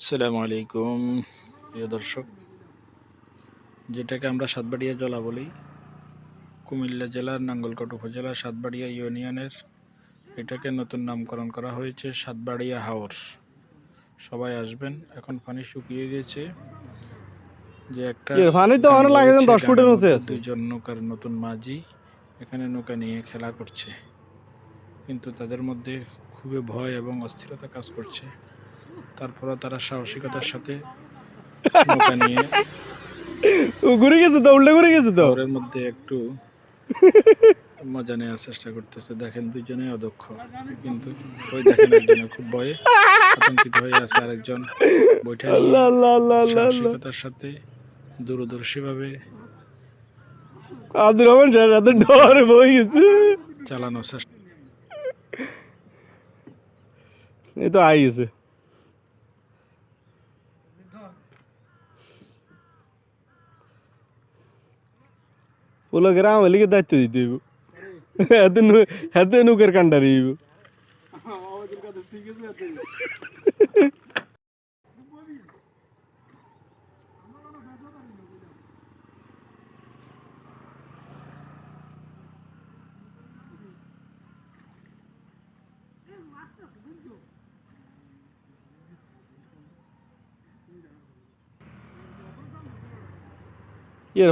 আসসালামু আলাইকুম প্রিয় দর্শক, যেটাকে আমরা সাতবাড়িয়া জলা বলি, কুমিল্লা জেলার নাঙ্গলকোট উপজেলার সাতবাড়িয়া ইউনিয়নের এটাকে নতুন নামকরণ করা হয়েছে সাতবাড়িয়া হাওর। সবাই আসবেন। এখন পানি শুকিয়ে গেছে, যে একটা পানি তো গান অনেক লাগে, রয়েছে, 10 ফুটের গানের নিচে মধ্যে আছে। দুইজন নৌকার নতুন মাঝি এখানে নৌকা নিয়ে খেলা করছে, কিন্তু তাদের মধ্যে খুবই ভয় এবং অস্থিরতা কাজ করছে। তারপরও তারা সাহসিকতার সাথে নৌকা নিয়ে ঘুরে গেছে তো, উল্টে ঘুরে গেছে তো। হাওরের মধ্যে একটু মজা নেওয়ার চেষ্টা করতেছে। দেখেন দুইজনেই অদক্ষ, কিন্তু ওই দেখেন একজনে খুব ভয়ে আতঙ্কিত হয়ে আছে, আরেকজন বৈঠা নিয়ে আল্লাহ আল্লাহ আল্লাহ আল্লাহ আল্লাহ। সাহসিকতার সাথে দূরদর্শীভাবে আব্দুর রহমান সাহেব এত ডরে বই গেছে। চালানোর চেষ্টা। এই তো আই গেছে। পুরো গ্রাম লিখে দায়িত্ব দিতে হইব। হাতে নৌকের কান্ডারি হইব।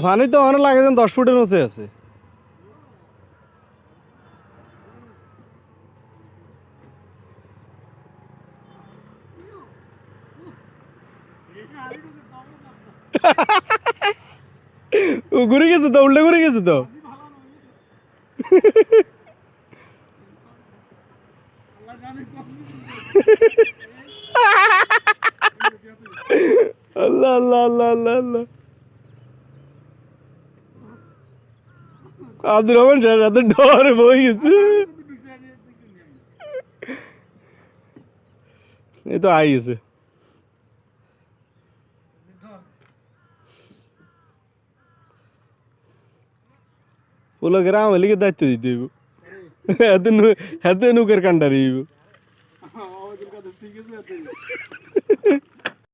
পানি তো অনেক লাগে, 10 ফুটের নিচে আছে। ঘুরে গেছে তো, উল্টে ঘুরে গেছে তো। আল্লাহ আল্লাহ আল্লাহ আল্লাহ আল্লাহ। আব্দুর রহমান সাহেব এত ডরে বই গেছে। এই তো আই গেছে। পুরো গ্রাম লিখে দায়িত্ব দিতে হইব। হাতে নৌকের কান্ডারি হইব।